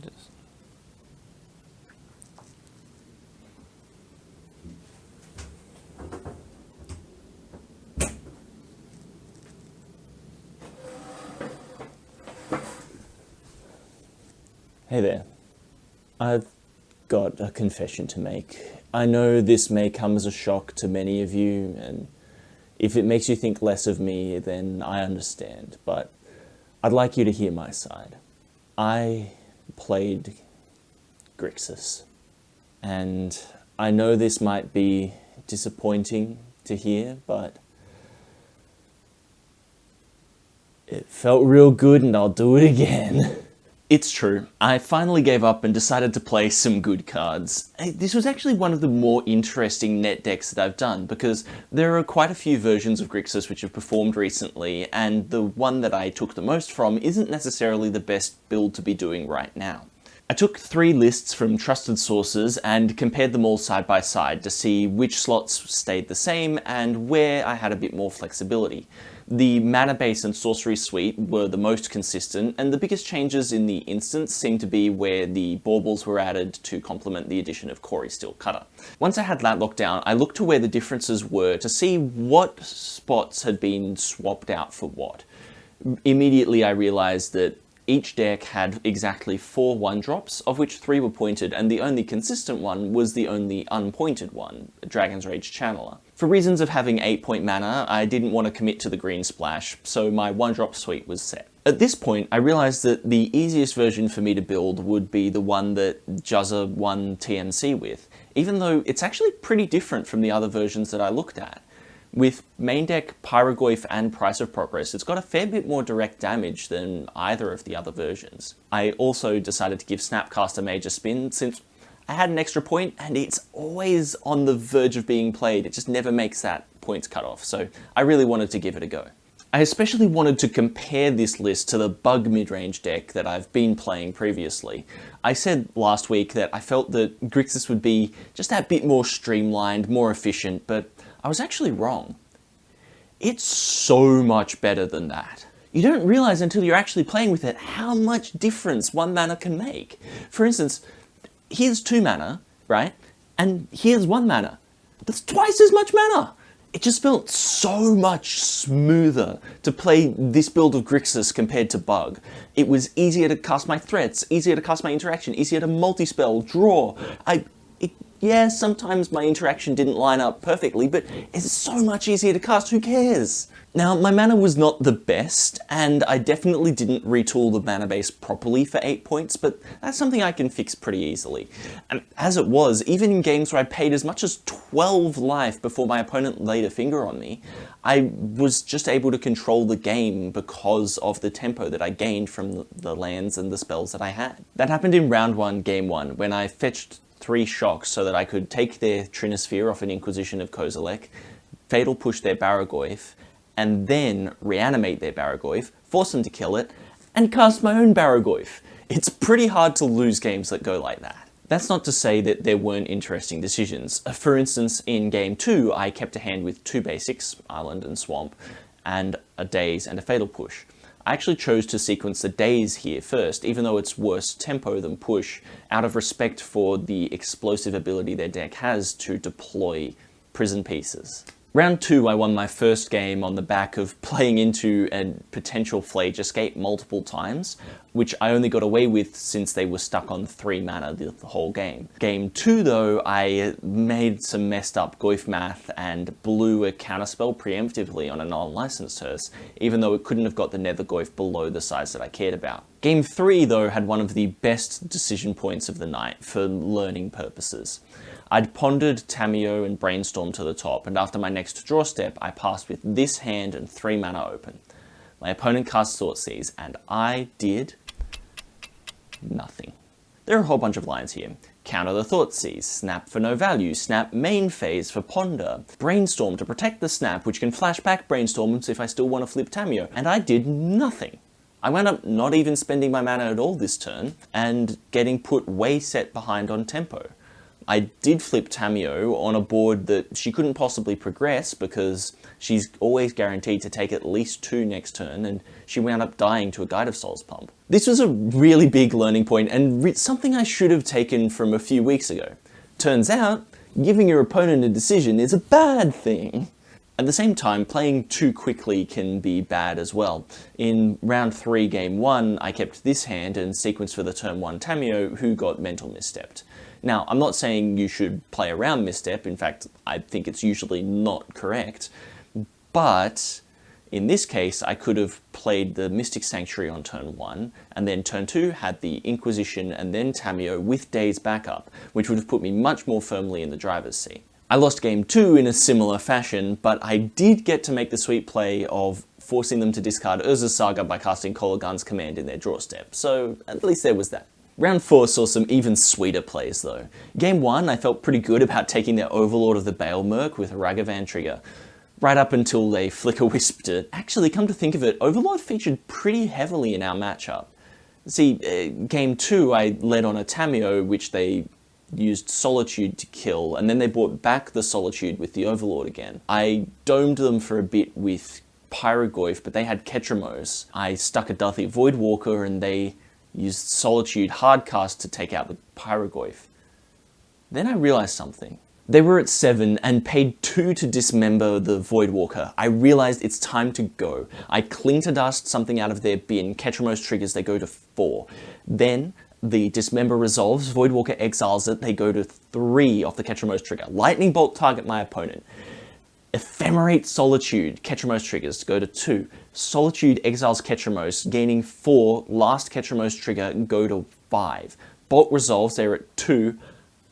Just... Hey there. I've got a confession to make. I know this may come as a shock to many of you, and if it makes you think less of me, then I understand, but I'd like you to hear my side. I played Grixis, and I know this might be disappointing to hear, but it felt real good and I'll do it again. It's true, I finally gave up and decided to play some good cards. This was actually one of the more interesting net decks that I've done, because there are quite a few versions of Grixis which have performed recently, and the one that I took the most from isn't necessarily the best build to be doing right now. I took 3 lists from trusted sources and compared them all side by side to see which slots stayed the same and where I had a bit more flexibility. The mana base and sorcery suite were the most consistent, and the biggest changes in the instance seemed to be where the baubles were added to complement the addition of Cory Steel Cutter. Once I had that locked down, I looked to where the differences were to see what spots had been swapped out for what. Immediately I realized that each deck had exactly 4 1-drops, of which 3 were pointed, and the only consistent one was the only unpointed one, Dragon's Rage Channeler. For reasons of having 8-point mana, I didn't want to commit to the green splash, so my 1-drop suite was set. At this point, I realized that the easiest version for me to build would be the one that Juzza won TMC with, even though it's actually pretty different from the other versions that I looked at. With main deck, Pyrogoyf and Price of Progress, it's got a fair bit more direct damage than either of the other versions. I also decided to give Snapcast a major spin since I had an extra point and it's always on the verge of being played. It just never makes that points cutoff, so I really wanted to give it a go. I especially wanted to compare this list to the Bug mid-range deck that I've been playing previously. I said last week that I felt that Grixis would be just that bit more streamlined, more efficient, but I was actually wrong. It's so much better than that. You don't realize until you're actually playing with it how much difference 1 mana can make. For instance, here's 2 mana, right? And here's 1 mana. That's twice as much mana! It just felt so much smoother to play this build of Grixis compared to Bug. It was easier to cast my threats, easier to cast my interaction, easier to multi-spell, draw. Yeah, sometimes my interaction didn't line up perfectly, but it's so much easier to cast, who cares? Now, my mana was not the best, and I definitely didn't retool the mana base properly for 8 points, but that's something I can fix pretty easily. And as it was, even in games where I paid as much as 12 life before my opponent laid a finger on me, I was just able to control the game because of the tempo that I gained from the lands and the spells that I had. That happened in round 1, game 1, when I fetched 3 shocks so that I could take their Trinisphere off an Inquisition of Kozilek, Fatal Push their Barragoyf, and then reanimate their Barragoyf, force them to kill it, and cast my own Barragoyf. It's pretty hard to lose games that go like that. That's not to say that there weren't interesting decisions. For instance, in game 2, I kept a hand with 2 basics, Island and Swamp, and a Daze and a Fatal Push. I actually chose to sequence the Daze here first, even though it's worse tempo than Push, out of respect for the explosive ability their deck has to deploy prison pieces. Round 2, I won my first game on the back of playing into a potential Flage Escape multiple times, which I only got away with since they were stuck on 3 mana the whole game. Game 2 though, I made some messed up Goyf math and blew a counterspell preemptively on a non-licensed hearse, even though it couldn't have got the Nether Goyf below the size that I cared about. Game 3 though had one of the best decision points of the night for learning purposes. I'd pondered Tamiyo and Brainstorm to the top, and after my next draw step, I passed with this hand and 3 mana open. My opponent cast Thoughtseize, and I did nothing. There are a whole bunch of lines here. Counter the Thoughtseize, snap for no value, snap main phase for ponder, Brainstorm to protect the snap, which can flash back Brainstorms if I still want to flip Tamiyo, and I did nothing. I wound up not even spending my mana at all this turn, and getting put way set behind on tempo. I did flip Tamio on a board that she couldn't possibly progress because she's always guaranteed to take at least 2 next turn, and she wound up dying to a Guide of Souls pump. This was a really big learning point and something I should have taken from a few weeks ago. Turns out, giving your opponent a decision is a bad thing. At the same time, playing too quickly can be bad as well. In round 3, game 1, I kept this hand and sequenced for the turn 1 Tamio, who got mental misstepped. Now, I'm not saying you should play around misstep, in fact, I think it's usually not correct, but in this case, I could have played the Mystic Sanctuary on turn 1, and then turn 2 had the Inquisition and then Tamio with Daze backup, which would have put me much more firmly in the driver's seat. I lost game 2 in a similar fashion, but I did get to make the sweet play of forcing them to discard Urza's Saga by casting Kolaghan's Command in their draw step, so at least there was that. Round 4 saw some even sweeter plays though. Game 1, I felt pretty good about taking their Overlord of the Bale Merc with a Ragavan trigger, right up until they flicker-wisped it. Actually, come to think of it, Overlord featured pretty heavily in our matchup. See, game 2 I led on a Tamio, which they used Solitude to kill, and then they brought back the Solitude with the Overlord again. I domed them for a bit with Pyrogoyf, but they had Ketramos. I stuck a Darthy Voidwalker and they used Solitude Hardcast to take out the Pyrogoyf. Then I realized something. They were at 7 and paid 2 to dismember the Voidwalker. I realized it's time to go. I cling to dust something out of their bin, Ketramos triggers, they go to 4. Then the Dismember resolves, Voidwalker exiles it, they go to 3 off the Ketramos trigger. Lightning Bolt target my opponent. Ephemerate Solitude, Ketramos triggers, go to 2. Solitude exiles Ketramos, gaining 4, last Ketramos trigger, go to 5. Bolt resolves, they're at 2.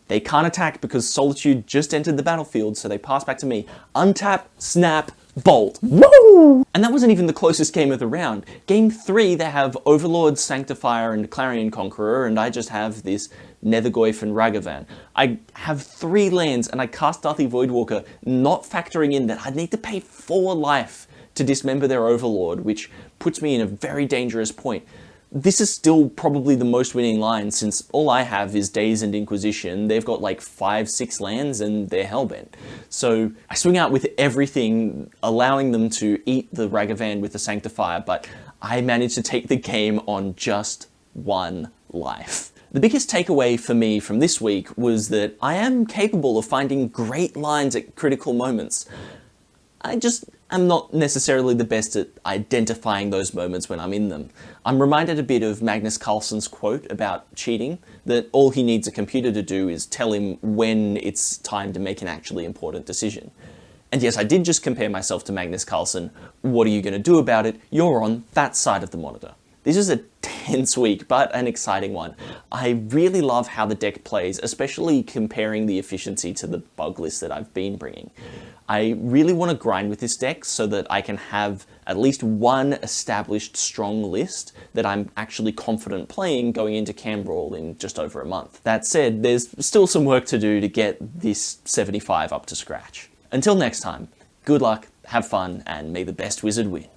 They can't attack because Solitude just entered the battlefield, so they pass back to me. Untap, snap, bolt. Woo! And that wasn't even the closest game of the round. Game 3, they have Overlord, Sanctifier, and Clarion Conqueror, and I just have this Nethergoyf and Ragavan. I have 3 lands, and I cast Darthy Voidwalker, not factoring in that I'd need to pay 4 life to dismember their Overlord, which puts me in a very dangerous point. This is still probably the most winning line since all I have is Daze and Inquisition. They've got like 5-6 lands and they're hellbent. So I swing out with everything, allowing them to eat the Ragavan with the Sanctifier, but I managed to take the game on just 1 life. The biggest takeaway for me from this week was that I am capable of finding great lines at critical moments. I'm not necessarily the best at identifying those moments when I'm in them. I'm reminded a bit of Magnus Carlsen's quote about cheating, that all he needs a computer to do is tell him when it's time to make an actually important decision. And yes, I did just compare myself to Magnus Carlsen. What are you going to do about it? You're on that side of the monitor. This is a tense week, but an exciting one. I really love how the deck plays, especially comparing the efficiency to the bug list that I've been bringing. I really want to grind with this deck so that I can have at least one established strong list that I'm actually confident playing going into Cambrawl in just over a month. That said, there's still some work to do to get this 75 up to scratch. Until next time, good luck, have fun, and may the best wizard win.